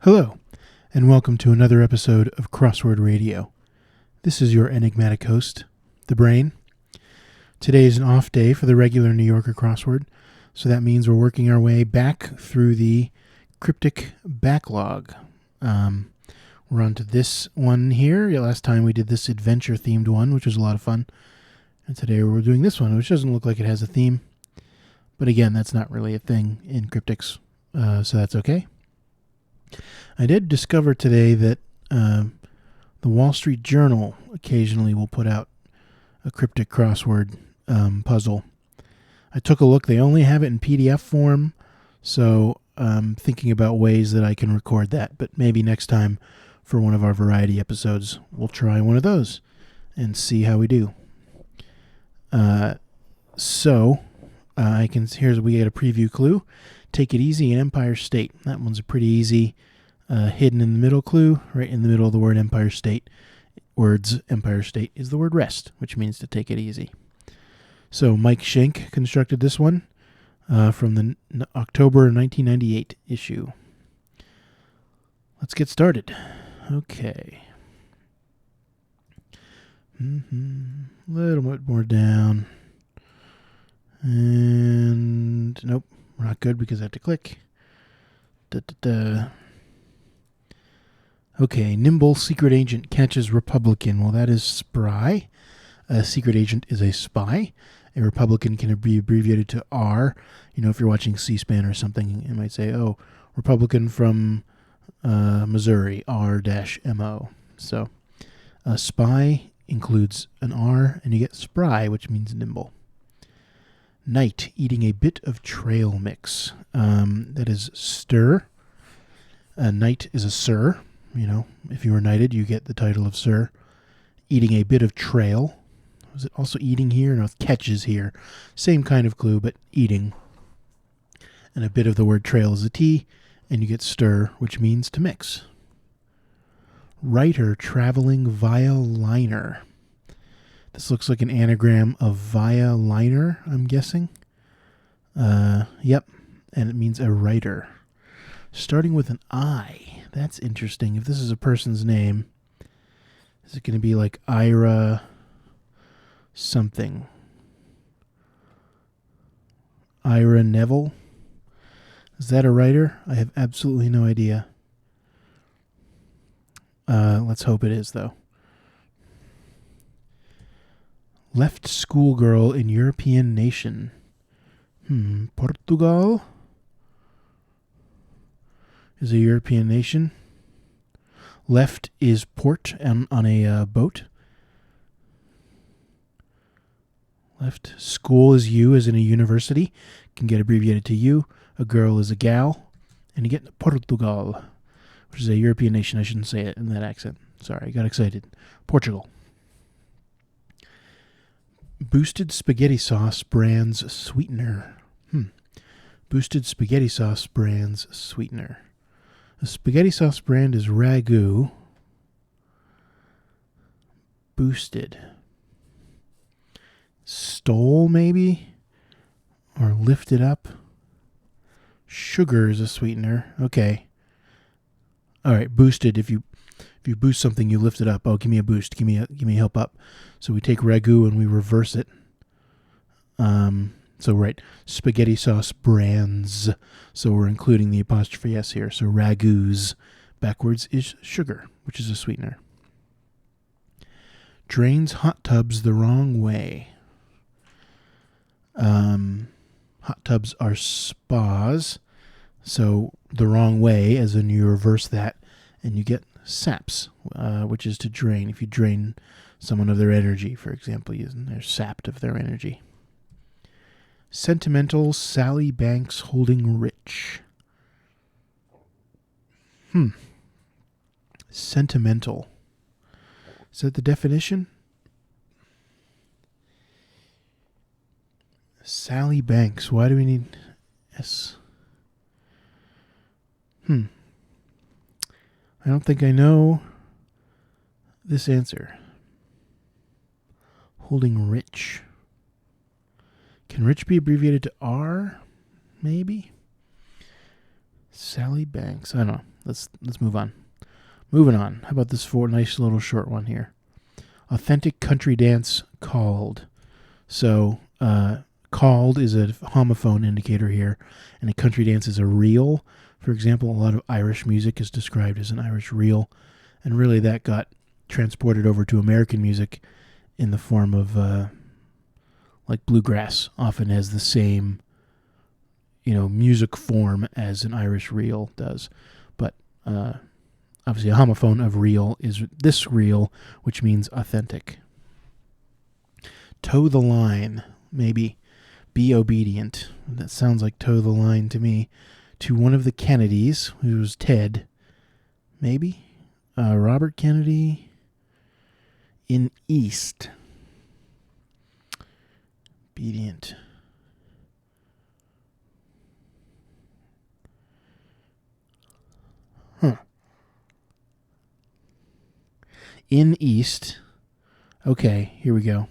Hello, and welcome to another episode of Crossword Radio. This is your enigmatic host, The Brain. Today is an off day for the regular New Yorker crossword, so that means we're working our way back through the Cryptic Backlog. We're on to this one here. Last time we did this adventure-themed one, which was a lot of fun. And today we're doing this one, which doesn't look like it has a theme. But again, that's not really a thing in cryptics, so that's okay. I did discover today that the Wall Street Journal occasionally will put out a cryptic crossword puzzle. I took a look. They only have it in PDF form, so I'm thinking about ways that I can record that. But maybe next time for one of our variety episodes, we'll try one of those and see how we do. Here's we get a preview clue. Take it easy in Empire State. That one's a pretty easy hidden in the middle clue. Right in the middle of the word Empire State. Empire State is the word rest, which means to take it easy. So Mike Schenk constructed this one from the October 1998 issue. Let's get started. Okay. A little bit more down. And nope, we're not good because I have to click. Okay, nimble secret agent catches Republican. Well, that is spry. A secret agent is a spy. A Republican can be abbreviated to R. You know, if you're watching C-SPAN or something, it might say, oh, Republican from Missouri, R-MO. So a spy includes an R, and you get spry, which means nimble. Knight, eating a bit of trail mix. That is stir. A knight is a sir. You know, if you were knighted, you get the title of sir. Eating a bit of trail. Was it also eating here? No, catches here. Same kind of clue, but eating. And a bit of the word trail is a T, and you get stir, which means to mix. Writer traveling via liner. This looks like an anagram of via liner, I'm guessing. Yep, and it means a writer. Starting with an I. That's interesting. If this is a person's name, is it going to be like Ira something? Ira Neville? Is that a writer? I have absolutely no idea. Let's hope it is, though. Left schoolgirl in European nation. Portugal is a European nation. Left is port on a boat. Left. School is U, as in a university. Can get abbreviated to U. A girl is a gal. And you get Portugal, which is a European nation. I shouldn't say it in that accent. Sorry, I got excited. Portugal. Boosted spaghetti sauce brands sweetener. Boosted spaghetti sauce brands sweetener. The spaghetti sauce brand is Ragu. Boosted. Stole, maybe? Or lifted up? Sugar is a sweetener. Okay. All right, boosted. If you boost something, you lift it up. Oh, give me a boost. Give me a help up. So we take ragu and we reverse it. So right, spaghetti sauce brands. So we're including the apostrophe S here. So ragus backwards is sugar, which is a sweetener. Drains hot tubs the wrong way. Hot tubs are spas. So the wrong way, as in you reverse that, and you get saps, which is to drain. If you drain someone of their energy, for example, they're sapped of their energy. Sentimental Sally Banks holding rich. Sentimental. Is that the definition? Sally Banks. Why do we need S? I don't think I know this answer. Holding rich. Can rich be abbreviated to R? Maybe? Sally Banks. I don't know. Let's move on. Moving on. How about this for a nice little short one here? Authentic country dance called. So, called is a homophone indicator here, and a country dance is a reel. For example, a lot of Irish music is described as an Irish reel, and really that got transported over to American music in the form of like bluegrass often has the same music form as an Irish reel does. But obviously a homophone of reel is this reel, which means authentic. Toe the line, maybe. Be obedient. That sounds like toe the line to me. To one of the Kennedys, who was Ted, maybe? Robert Kennedy. In East. Obedient. In East. Okay, here we go.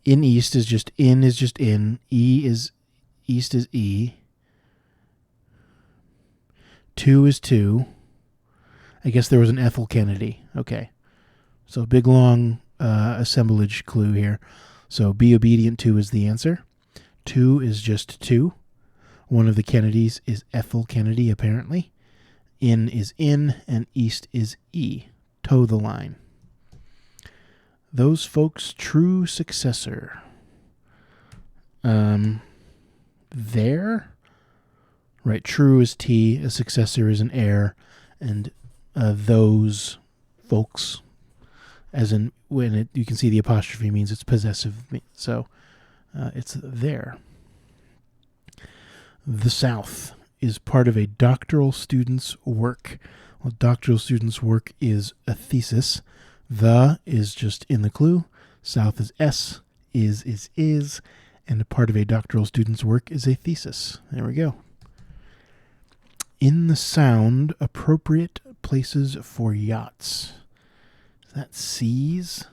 In East is just in is just in. E is East is E. Two is two. I guess there was an Ethel Kennedy. Okay. So big long assemblage clue here. So be obedient to is the answer. Two is just two. One of the Kennedys is Ethel Kennedy, apparently. In is in, and East is E. Toe the line. Those folks' true successor. There? Right, true is T, a successor is an heir, and those folks, as in when you can see the apostrophe means it's possessive, so it's there. The South is part of a doctoral student's work. Well, doctoral student's work is a thesis. The is just in the clue. South is S. Is. And a part of a doctoral student's work is a thesis. There we go. In the Sound, appropriate places for yachts. Is that seas?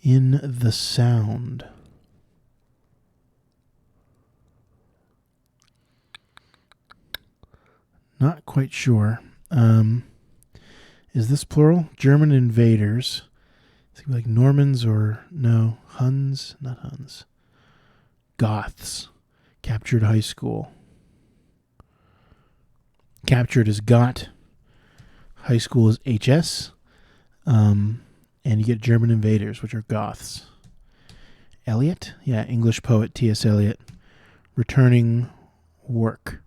In the Sound. Not quite sure. Is this plural? German invaders. It's like Normans or no, Huns, not Huns. Goths captured high school. Captured is got. High school is HS. And you get German invaders, which are Goths. Eliot? Yeah, English poet T.S. Eliot. Returning work.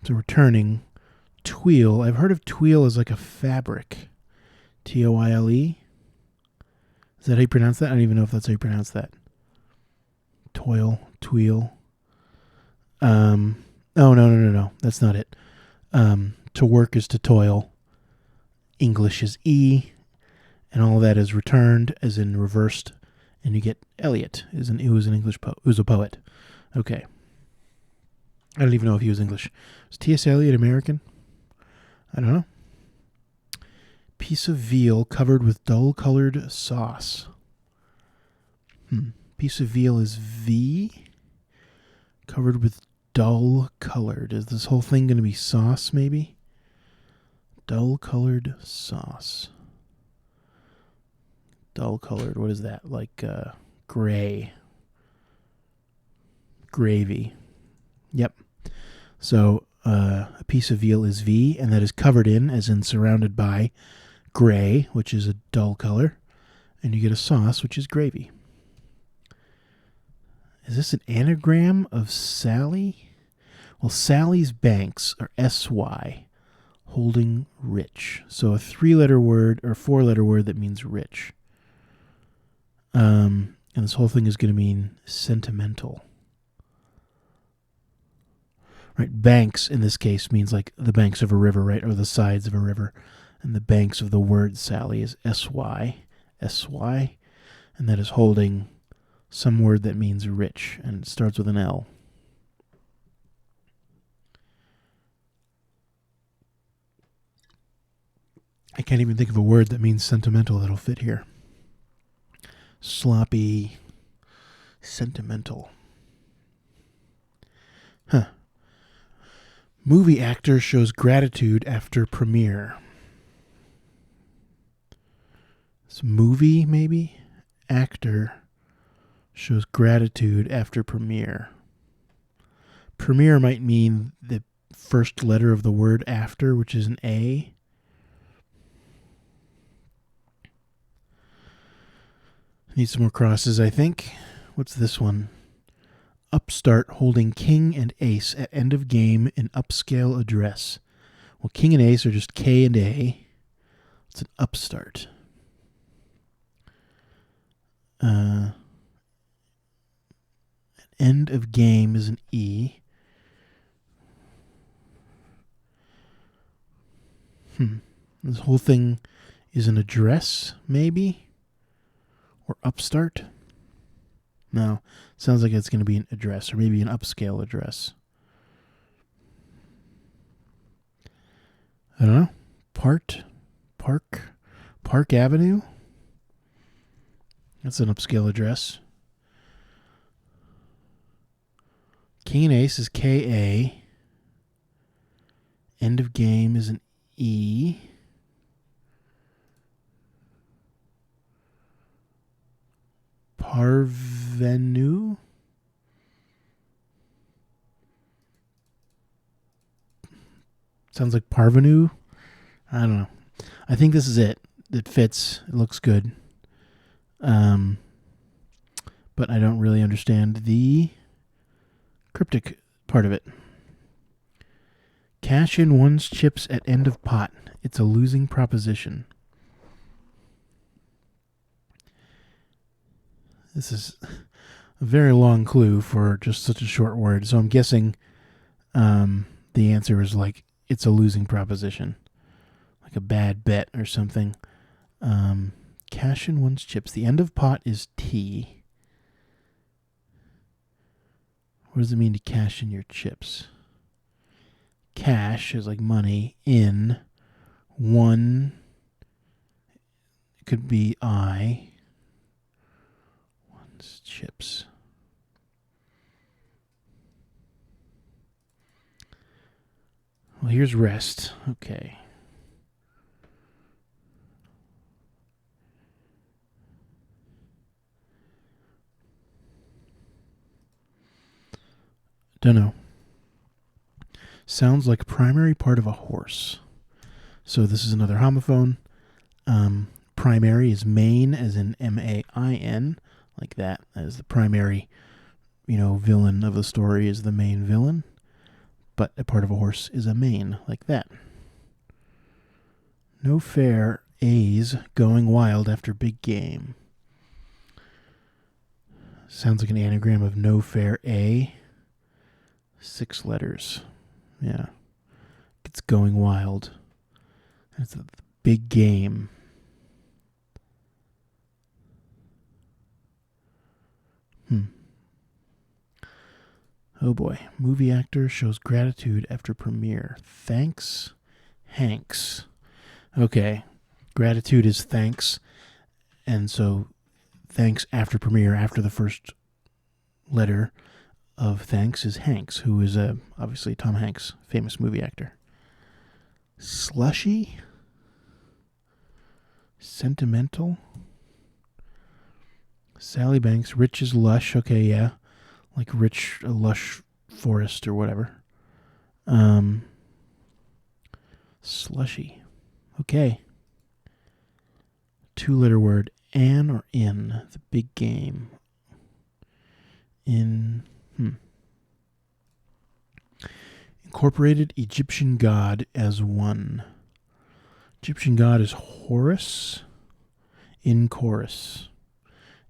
So returning. Tweel. I've heard of tweel as like a fabric. Toyle. Is that how you pronounce that? I don't even know if that's how you pronounce that. Toil. Tweel. Oh, no. That's not it. To work is to toil. English is E. And all that is returned, as in reversed. And you get Eliot, who was an English poet. Who's a poet. Okay. I don't even know if he was English. Was T.S. Eliot American? I don't know. Piece of veal covered with dull-colored sauce. Piece of veal is V. Covered with dull-colored. Is this whole thing going to be sauce, maybe? Dull-colored sauce. Dull-colored. What is that? Like gray. Gravy. Yep. So a piece of veal is V, and that is covered in, as in surrounded by, gray, which is a dull color, and you get a sauce, which is gravy. Is this an anagram of Sally? Well, Sally's banks are SY, holding rich. So a 3-letter word or 4-letter word that means rich. And this whole thing is going to mean sentimental. Right, banks in this case means like the banks of a river, right, or the sides of a river. And the banks of the word Sally is SY, and that is holding some word that means rich, and it starts with an L. I can't even think of a word that means sentimental that'll fit here. Sloppy, sentimental. Huh. Movie actor shows gratitude after premiere. It's movie, maybe? Actor shows gratitude after premiere. Premiere might mean the first letter of the word after, which is an A. Need some more crosses, I think. What's this one? Upstart holding king and ace at end of game in upscale address. Well, king and ace are just K and A. It's an upstart. End of game is an E. This whole thing is an address, maybe? Or upstart? No. Sounds like it's going to be an address, or maybe an upscale address. I don't know. Park Avenue? That's an upscale address. King and ace is K-A. End of game is an E. Parvenu? Sounds like parvenu. I don't know. I think this is it. It fits. It looks good. But I don't really understand the cryptic part of it. Cash in one's chips at end of pot. It's a losing proposition. This is a very long clue for just such a short word. So I'm guessing the answer is like it's a losing proposition. Like a bad bet or something. Cash in one's chips. The end of pot is T. What does it mean to cash in your chips? Cash is like money. In. One. It could be I. One's chips. Well, here's rest. Okay. Don't know. Sounds like primary part of a horse. So this is another homophone. Primary is main, as in M-A-I-N, like that. As the primary, villain of the story is the main villain. But a part of a horse is a mane, like that. No fair, A's going wild after big game. Sounds like an anagram of no fair A. 6 letters. Yeah. It's going wild. It's a big game. Oh boy. Movie actor shows gratitude after premiere. Thanks, Hanks. Okay. Gratitude is thanks. And so thanks after premiere, after the first letter of thanks is Hanks, who is obviously Tom Hanks, famous movie actor. Slushy? Sentimental? Sally Banks, rich is lush. Okay, yeah. Like rich, a lush forest or whatever. Slushy. Okay. 2-letter word. An or in. The big game. In. Incorporated Egyptian god as one. Egyptian god is Horus. In chorus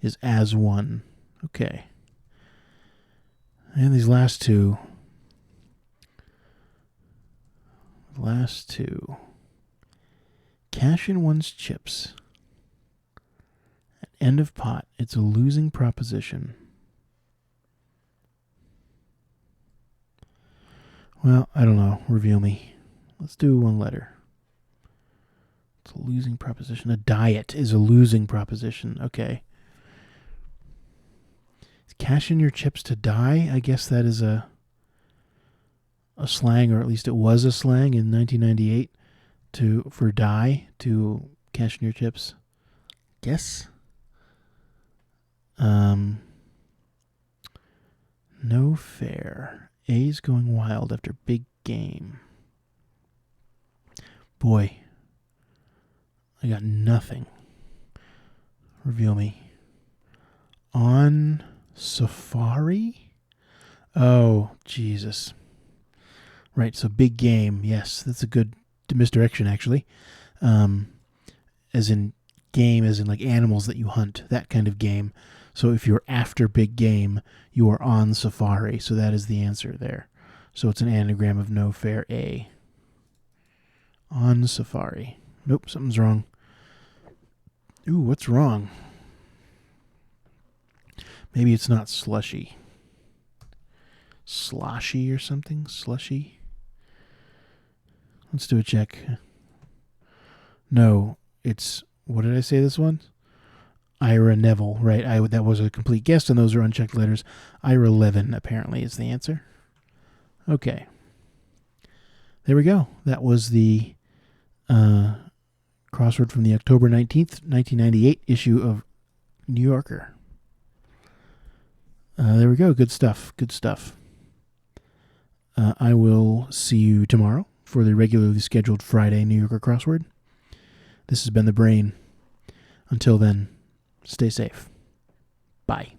is as one. Okay. And these last two. Cash in one's chips. At end of pot. It's a losing proposition. Well, I don't know. Reveal me. Let's do one letter. It's a losing proposition. A diet is a losing proposition. Okay. Cash in your chips to die? I guess that is a a slang, or at least it was a slang in 1998 for die, to cash in your chips. Guess. No fair. A's going wild after big game. Boy, I got nothing. Reveal me. On safari? Oh, Jesus. Right, so big game. Yes, that's a good misdirection, actually. As in game, as in like animals that you hunt, that kind of game. So if you're after big game, you are on safari. So that is the answer there. So it's an anagram of no fair A. On safari. Nope, something's wrong. Ooh, what's wrong? Maybe it's not slushy. Sloshy or something? Slushy? Let's do a check. No, it's... What did I say this one? Ira Neville, right. That was a complete guess, and those are unchecked letters. Ira Levin, apparently, is the answer. Okay. There we go. That was the crossword from the October 19th, 1998 issue of New Yorker. There we go. Good stuff. Good stuff. I will see you tomorrow for the regularly scheduled Friday New Yorker crossword. This has been The Brain. Until then, stay safe. Bye.